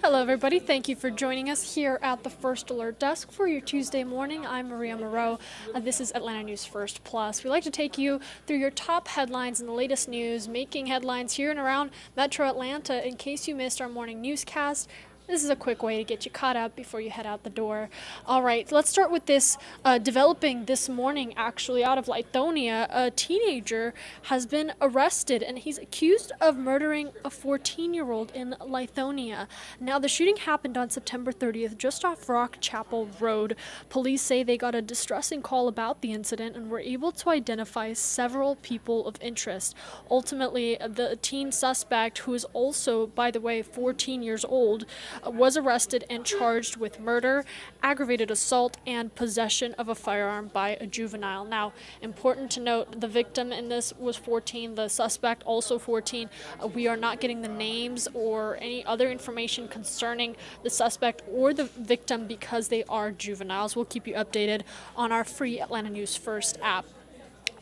Hello everybody, thank you for joining us here at the First Alert Desk for your Tuesday morning. I'm Maria Moreau. This is Atlanta News First Plus. We like to take you through your top headlines and the latest news, making headlines here and around Metro Atlanta. In case you missed our morning newscast, this is a quick way to get you caught up before you head out the door. All right, let's start with this developing this morning, actually, out of Lithonia. A teenager has been arrested, and he's accused of murdering a 14-year-old in Lithonia. Now, the shooting happened on September 30th, just off Rock Chapel Road. Police say they got a distressing call about the incident and were able to identify several people of interest. Ultimately, the teen suspect, who is also, by the way, 14 years old, was arrested and charged with murder, aggravated assault, and possession of a firearm by a juvenile. Now, important to note, the victim in this was 14, the suspect also 14. We are not getting the names or any other information concerning the suspect or the victim because they are juveniles. We'll keep you updated on our free Atlanta News First app.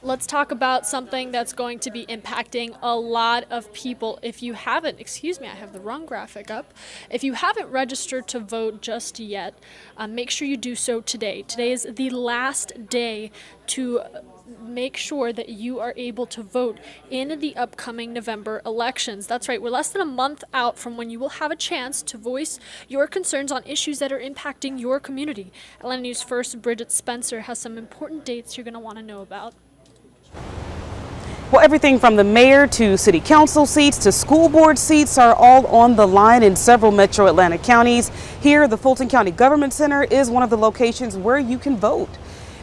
Let's talk about something that's going to be impacting a lot of people. If you haven't, excuse me, I have the wrong graphic up. If you haven't registered to vote just yet, make sure you do so today. Today is the last day to make sure that you are able to vote in the upcoming November elections. That's right, we're less than a month out from when you will have a chance to voice your concerns on issues that are impacting your community. Atlanta News First, Bridget Spencer has some important dates you're going to want to know about. Well, everything from the mayor to city council seats to school board seats are all on the line in several metro Atlanta counties. Here, the Fulton County Government Center is one of the locations where you can vote.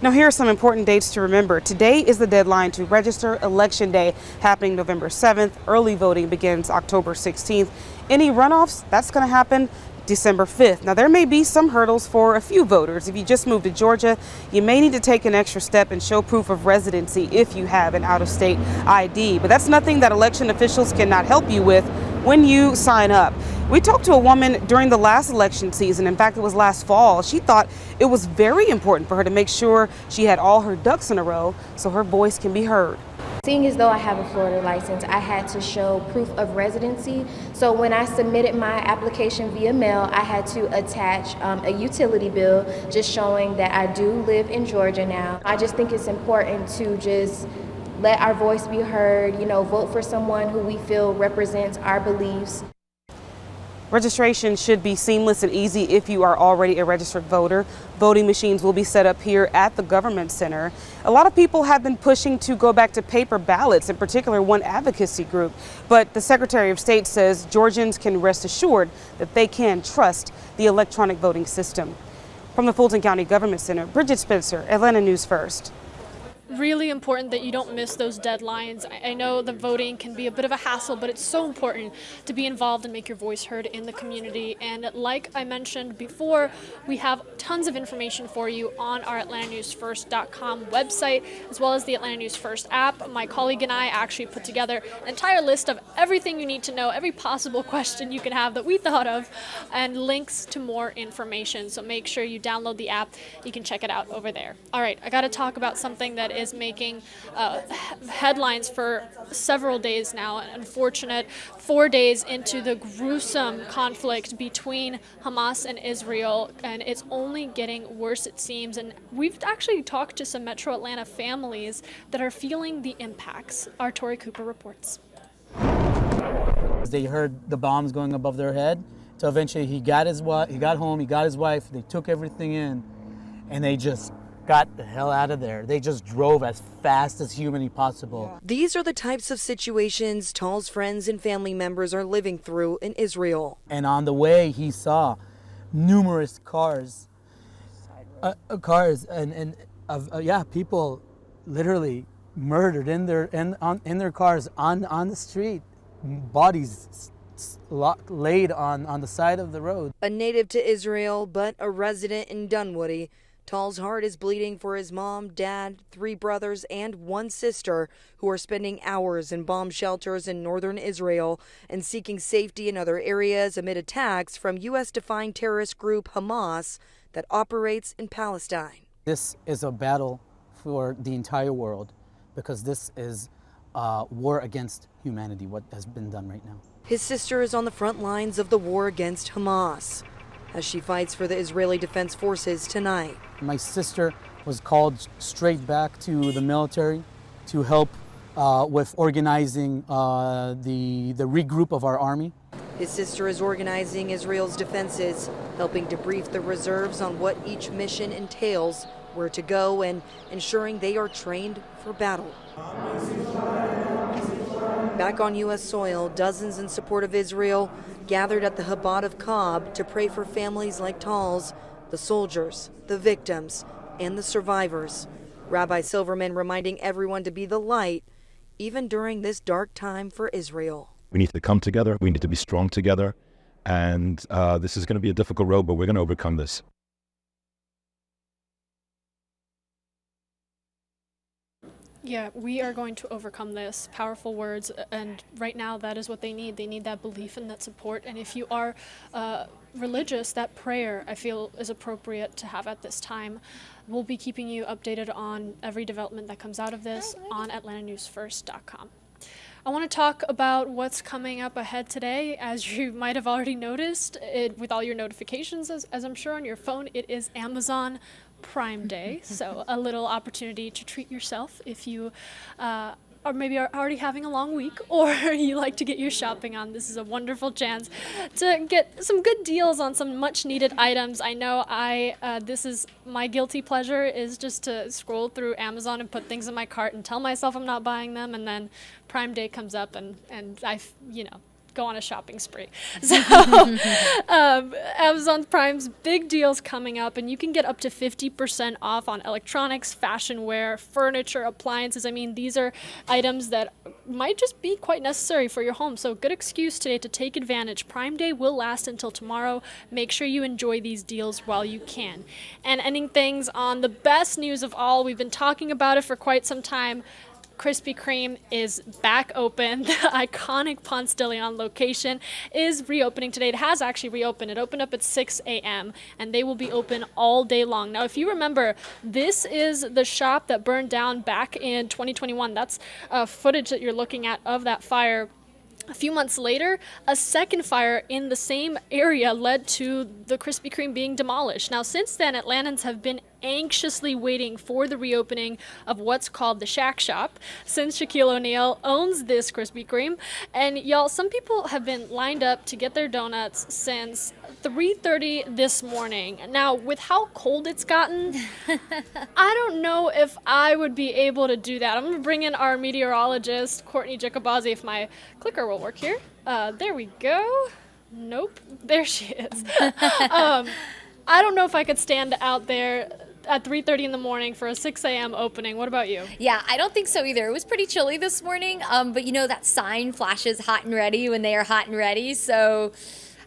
Now, here are some important dates to remember. Today is the deadline to register. Election Day happening November 7th. Early voting begins October 16th. Any runoffs, that's going to happen December 5th. Now, there may be some hurdles for a few voters. If you just moved to Georgia, you may need to take an extra step and show proof of residency if you have an out-of-state ID. But that's nothing that election officials cannot help you with when you sign up. We talked to a woman during the last election season. In fact, it was last fall. She thought it was very important for her to make sure she had all her ducks in a row so her voice can be heard. Seeing as though I have a Florida license, I had to show proof of residency. So when I submitted my application via mail, I had to attach a utility bill just showing that I do live in Georgia now. I just think it's important to just let our voice be heard, vote for someone who we feel represents our beliefs. Registration should be seamless and easy if you are already a registered voter. Voting machines will be set up here at the Government Center. A lot of people have been pushing to go back to paper ballots, in particular one advocacy group. But the Secretary of State says Georgians can rest assured that they can trust the electronic voting system. From the Fulton County Government Center, Bridget Spencer, Atlanta News First. Really important that you don't miss those deadlines. I know the voting can be a bit of a hassle, but it's so important to be involved and make your voice heard in the community. And like I mentioned before, we have tons of information for you on our AtlantaNewsFirst.com website, as well as the Atlanta News First app. My colleague and I actually put together an entire list of everything you need to know, every possible question you can have that we thought of, and links to more information. So make sure you download the app. You can check it out over there. All right, I got to talk about something that is making headlines for several days now. An unfortunate 4 days into the gruesome conflict between Hamas and Israel, and it's only getting worse, it seems. And we've actually talked to some Metro Atlanta families that are feeling the impacts. Our Tori Cooper reports. They heard the bombs going above their head, so eventually he got home, he got his wife, they took everything in, and they just got the hell out of there. They just drove as fast as humanly possible. These are the types of situations Tal's friends and family members are living through in Israel. And on the way, he saw numerous cars, people literally murdered in their cars on the street, bodies laid on the side of the road. A native to Israel, but a resident in Dunwoody, Tal's heart is bleeding for his mom, dad, 3 brothers, and 1 sister who are spending hours in bomb shelters in northern Israel and seeking safety in other areas amid attacks from U.S.-defined terrorist group Hamas that operates in Palestine. This is a battle for the entire world because this is war against humanity, what has been done right now. His sister is on the front lines of the war against Hamas as she fights for the Israeli Defense Forces tonight. My sister was called straight back to the military to help with organizing the regroup of our army. His sister is organizing Israel's defenses, helping to brief the reserves on what each mission entails, where to go, and ensuring they are trained for battle. Back on U.S. soil, dozens in support of Israel gathered at the Chabad of Cobb to pray for families like Tal's, the soldiers, the victims, and the survivors. Rabbi Silverman reminding everyone to be the light, even during this dark time for Israel. We need to come together. We need to be strong together. And this is going to be a difficult road, but we're going to overcome this. Yeah, we are going to overcome this. Powerful words, and right now that is what they need. They need that belief and that support. And if you are religious, that prayer, I feel, is appropriate to have at this time. We'll be keeping you updated on every development that comes out of this on AtlantaNewsFirst.com. I want to talk about what's coming up ahead today. As you might have already noticed, with all your notifications, as I'm sure on your phone, it is Amazon Prime Day. So a little opportunity to treat yourself if you or maybe are already having a long week, or you like to get your shopping on. This is a wonderful chance to get some good deals on some much needed items. I know this is my guilty pleasure, is just to scroll through Amazon and put things in my cart and tell myself I'm not buying them, and then Prime Day comes up and I go on a shopping spree. So Amazon Prime's big deals coming up, and you can get up to 50% off on electronics, fashion wear, furniture, appliances. I mean, these are items that might just be quite necessary for your home. So good excuse today to take advantage. Prime Day will last until tomorrow. Make sure you enjoy these deals while you can. And ending things on the best news of all, we've been talking about it for quite some time. Krispy Kreme is back open. The iconic Ponce de Leon location is reopening today. It has actually reopened. It opened up at 6 a.m. and they will be open all day long. Now, if you remember, this is the shop that burned down back in 2021. That's footage that you're looking at of that fire. A few months later, a second fire in the same area led to the Krispy Kreme being demolished. Now, since then, Atlantans have been anxiously waiting for the reopening of what's called the Shack Shop, since Shaquille O'Neal owns this Krispy Kreme. And y'all, some people have been lined up to get their donuts since 3:30 this morning. Now, with how cold it's gotten, I don't know if I would be able to do that. I'm going to bring in our meteorologist, Courtney Jacobazi, if my clicker will work here. There we go. Nope. There she is. I don't know if I could stand out there at 3:30 in the morning for a 6 a.m. opening. What about you? Yeah, I don't think so either. It was pretty chilly this morning, but you know that sign flashes hot and ready when they are hot and ready. So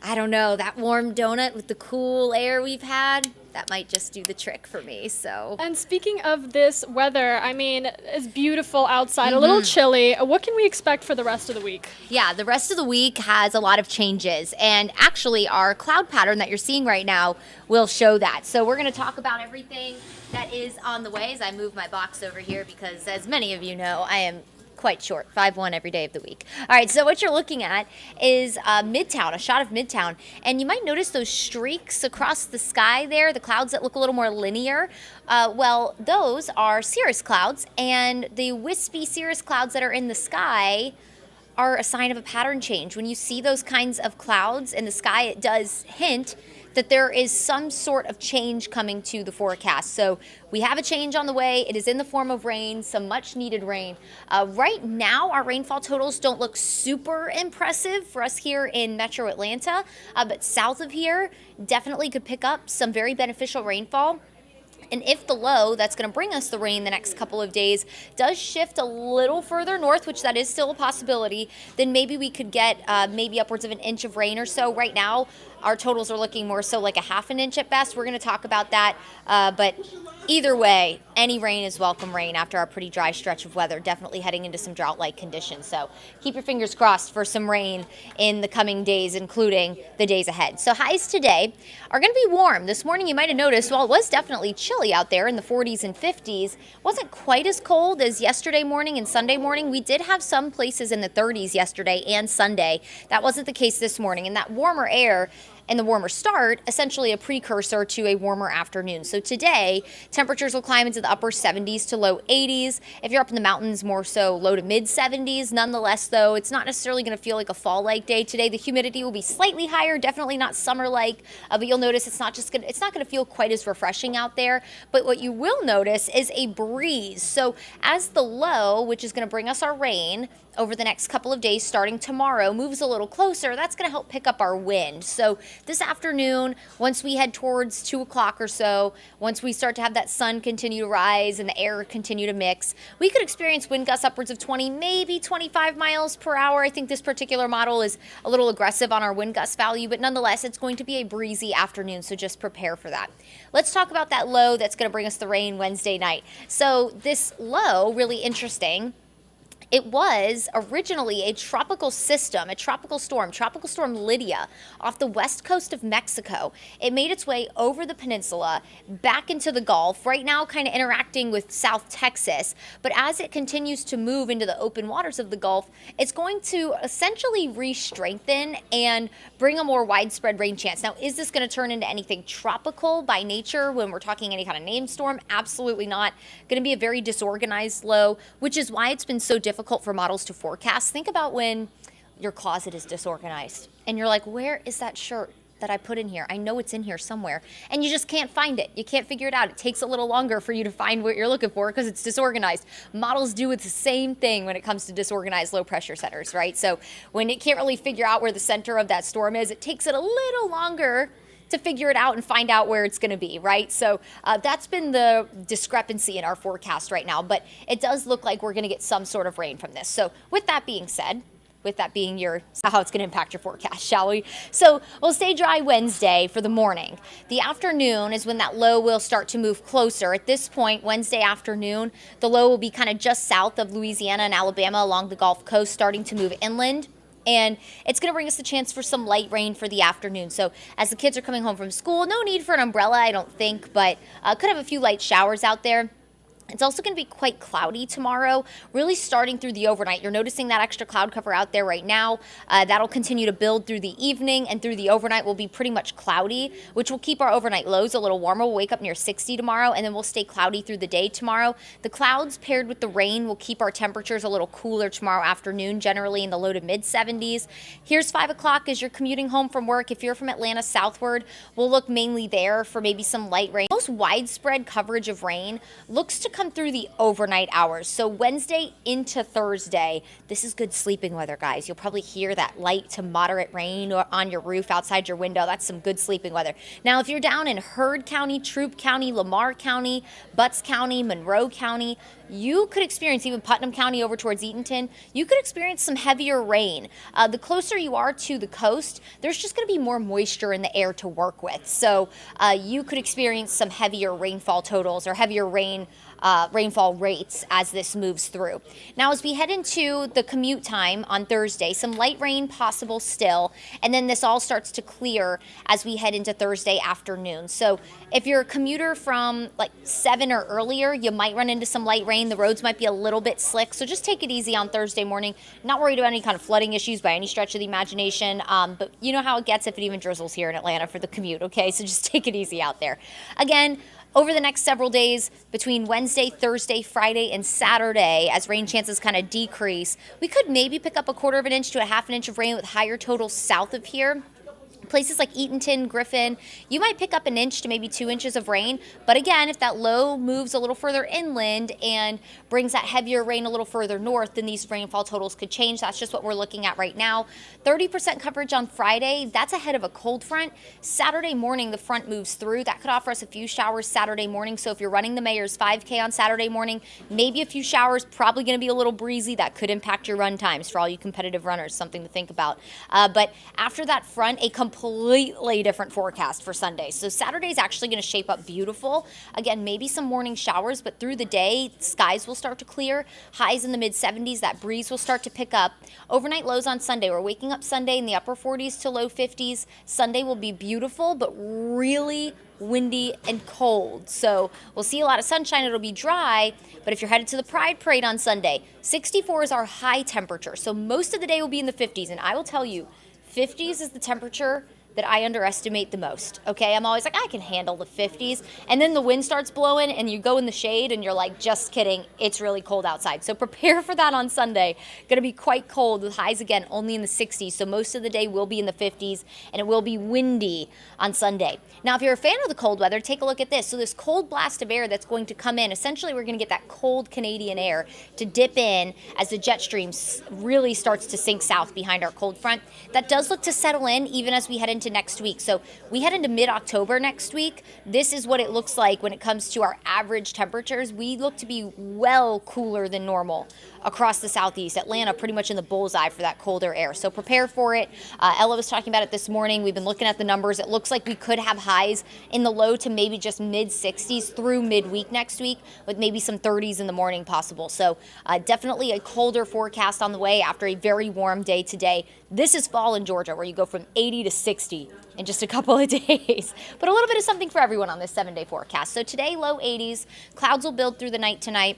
I don't know, that warm donut with the cool air we've had, that might just do the trick for me. So. And speaking of this weather, I mean, it's beautiful outside, a little chilly. What can we expect for the rest of the week? Yeah, the rest of the week has a lot of changes. And actually, our cloud pattern that you're seeing right now will show that. So we're going to talk about everything that is on the way as I move my box over here because, as many of you know, I am quite short, 5'1" every day of the week. All right, so what you're looking at is Midtown, a shot of Midtown. And you might notice those streaks across the sky there, the clouds that look a little more linear. Well, those are cirrus clouds, and the wispy cirrus clouds that are in the sky are a sign of a pattern change. When you see those kinds of clouds in the sky, it does hint that there is some sort of change coming to the forecast. So we have a change on the way. It is in the form of rain, some much needed rain. Right now, our rainfall totals don't look super impressive for us here in Metro Atlanta, but south of here definitely could pick up some very beneficial rainfall. And if the low that's going to bring us the rain the next couple of days does shift a little further north, which that is still a possibility, then maybe we could get maybe upwards of an inch of rain or so. Right now, our totals are looking more so like a half an inch at best. We're going to talk about that. But either way, any rain is welcome rain after our pretty dry stretch of weather, definitely heading into some drought-like conditions. So keep your fingers crossed for some rain in the coming days, including the days ahead. So highs today are going to be warm. This morning you might have noticed, while it was definitely chilly out there in the 40s and 50s, it wasn't quite as cold as yesterday morning and Sunday morning. We did have some places in the 30s yesterday and Sunday. That wasn't the case this morning, and that warmer air and the warmer start, essentially a precursor to a warmer afternoon. So today, temperatures will climb into the upper 70s to low 80s. If you're up in the mountains, more so low to mid 70s. Nonetheless, though, it's not necessarily going to feel like a fall-like day today. The humidity will be slightly higher, definitely not summer-like, but you'll notice it's not going to feel quite as refreshing out there. But what you will notice is a breeze. So as the low, which is going to bring us our rain over the next couple of days starting tomorrow, moves a little closer, that's going to help pick up our wind. So this afternoon, once we head towards 2 o'clock or so, once we start to have that sun continue to rise and the air continue to mix, we could experience wind gusts upwards of 20, maybe 25 miles per hour. I think this particular model is a little aggressive on our wind gust value, but nonetheless, it's going to be a breezy afternoon, so just prepare for that. Let's talk about that low that's going to bring us the rain Wednesday night. So this low, really interesting. It was originally a tropical system, a tropical storm Lydia, off the west coast of Mexico. It made its way over the peninsula, back into the Gulf, right now kind of interacting with South Texas. But as it continues to move into the open waters of the Gulf, it's going to essentially re-strengthen and bring a more widespread rain chance. Now, is this going to turn into anything tropical by nature when we're talking any kind of named storm? Absolutely not. Going to be a very disorganized low, which is why it's been so difficult for models to forecast. Think about when your closet is disorganized and you're like, where is that shirt that I put in here? I know it's in here somewhere, and you just can't find it. You can't figure it out. It takes a little longer for you to find what you're looking for because it's disorganized. Models do the same thing when it comes to disorganized low pressure centers, right? So when it can't really figure out where the center of that storm is, it takes it a little longer to figure it out and find out where it's going to be, right? So that's been the discrepancy in our forecast right now, but it does look like we're going to get some sort of rain from this. So with that being said, with that being how it's going to impact your forecast, shall we? So we'll stay dry Wednesday for the morning. The afternoon is when that low will start to move closer. At this point, Wednesday afternoon, the low will be kind of just south of Louisiana and Alabama along the Gulf Coast, starting to move inland. And it's going to bring us the chance for some light rain for the afternoon. So as the kids are coming home from school, no need for an umbrella, I don't think, but could have a few light showers out there. It's also going to be quite cloudy tomorrow, really starting through the overnight. You're noticing that extra cloud cover out there right now. That'll continue to build through the evening, and through the overnight will be pretty much cloudy, which will keep our overnight lows a little warmer. We'll wake up near 60 tomorrow, and then we'll stay cloudy through the day tomorrow. The clouds paired with the rain will keep our temperatures a little cooler tomorrow afternoon, generally in the low to mid 70s. Here's 5 o'clock as you're commuting home from work. If you're from Atlanta southward, we'll look mainly there for maybe some light rain. Most widespread coverage of rain looks to come through the overnight hours. So Wednesday into Thursday, this is good sleeping weather, guys. You'll probably hear that light to moderate rain on your roof outside your window. That's some good sleeping weather. Now, if you're down in Heard County, Troup County, Lamar County, Butts County, Monroe County, you could experience, even Putnam County over towards Eatonton, you could experience some heavier rain. The closer you are to the coast, there's just going to be more moisture in the air to work with. So you could experience some heavier rainfall totals or heavier rainfall rates as this moves through. Now, as we head into the commute time on Thursday, some light rain possible still, and then this all starts to clear as we head into Thursday afternoon. So if you're a commuter from like 7 or earlier, you might run into some light rain. The roads might be a little bit slick, so just take it easy on Thursday morning. Not worried about any kind of flooding issues by any stretch of the imagination, but you know how it gets if it even drizzles here in Atlanta for the commute, okay? So just take it easy out there. Again, over the next several days, between Wednesday, Thursday, Friday, and Saturday, as rain chances kind of decrease, we could maybe pick up a 1/4 of an inch to a 1/2 inch of rain with higher totals south of here. Places like Eatonton, Griffin, you might pick up 1 inch to maybe 2 inches of rain. But again, if that low moves a little further inland and brings that heavier rain a little further north, then these rainfall totals could change. That's just what we're looking at right now. 30% coverage on Friday. That's ahead of a cold front. Saturday morning, the front moves through. That could offer us a few showers Saturday morning. So if you're running the Mayor's 5K on Saturday morning, maybe a few showers, probably going to be a little breezy. That could impact your run times for all you competitive runners, something to think about. But after that front, a complete completely different forecast for Sunday. So Saturday is actually going to shape up beautiful. Again, maybe some morning showers, but through the day, skies will start to clear. Highs in the mid 70s. That breeze will start to pick up. Overnight lows on Sunday. We're waking up Sunday in the upper 40s to low 50s. Sunday will be beautiful, but really windy and cold. So we'll see a lot of sunshine. It'll be dry, but if you're headed to the Pride Parade on Sunday, 64 is our high temperature. So most of the day will be in the 50s, and I will tell you, 50s is the temperature that I underestimate the most, okay? I'm always like, I can handle the 50s. And then the wind starts blowing and you go in the shade and you're like, just kidding, it's really cold outside. So prepare for that on Sunday. Gonna be quite cold with highs again only in the 60s. So most of the day will be in the 50s and it will be windy on Sunday. Now, if you're a fan of the cold weather, take a look at this. So this cold blast of air that's going to come in, essentially we're gonna get that cold Canadian air to dip in as the jet stream really starts to sink south behind our cold front. That does look to settle in even as we head into next week. So we head into mid-October next week. This is what it looks like when it comes to our average temperatures. We look to be well cooler than normal across the southeast. Atlanta pretty much in the bullseye for that colder air. So prepare for it. Ella was talking about it this morning. We've been looking at the numbers. It looks like we could have highs in the low to maybe just mid 60s through midweek next week with maybe some 30s in the morning possible. So definitely a colder forecast on the way after a very warm day today. This is fall in Georgia where you go from 80 to 60 in just a couple of days. But a little bit of something for everyone on this 7-day forecast. So today, low 80s. Clouds will build through the night tonight.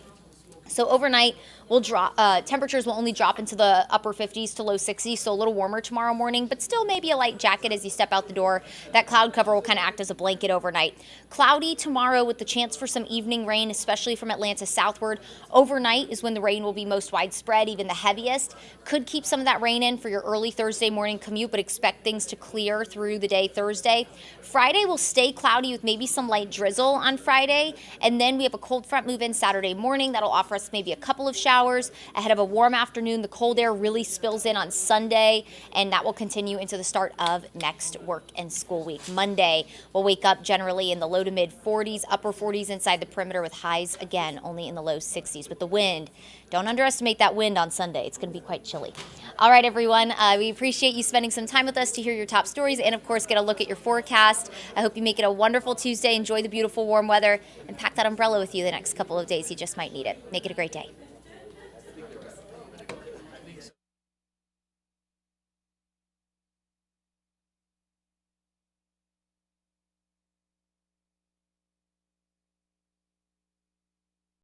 So overnight, we'll drop. Temperatures will only drop into the upper 50s to low 60s, so a little warmer tomorrow morning, but still maybe a light jacket as you step out the door. That cloud cover will kind of act as a blanket overnight. Cloudy tomorrow with the chance for some evening rain, especially from Atlanta southward. Overnight is when the rain will be most widespread, even the heaviest. Could keep some of that rain in for your early Thursday morning commute, but expect things to clear through the day Thursday. Friday will stay cloudy with maybe some light drizzle on Friday, and then we have a cold front move in Saturday morning. That'll offer us maybe a couple of showers ahead of a warm afternoon. The cold air really spills in on Sunday, and that will continue into the start of next work and school week. Monday, we'll wake up generally in the low to mid 40s, upper 40s inside the perimeter with highs again only in the low 60s. With the wind, don't underestimate that wind on Sunday. It's going to be quite chilly. All right, everyone, we appreciate you spending some time with us to hear your top stories and, of course, get a look at your forecast. I hope you make it a wonderful Tuesday. Enjoy the beautiful warm weather and pack that umbrella with you the next couple of days. You just might need it. Make it a great day.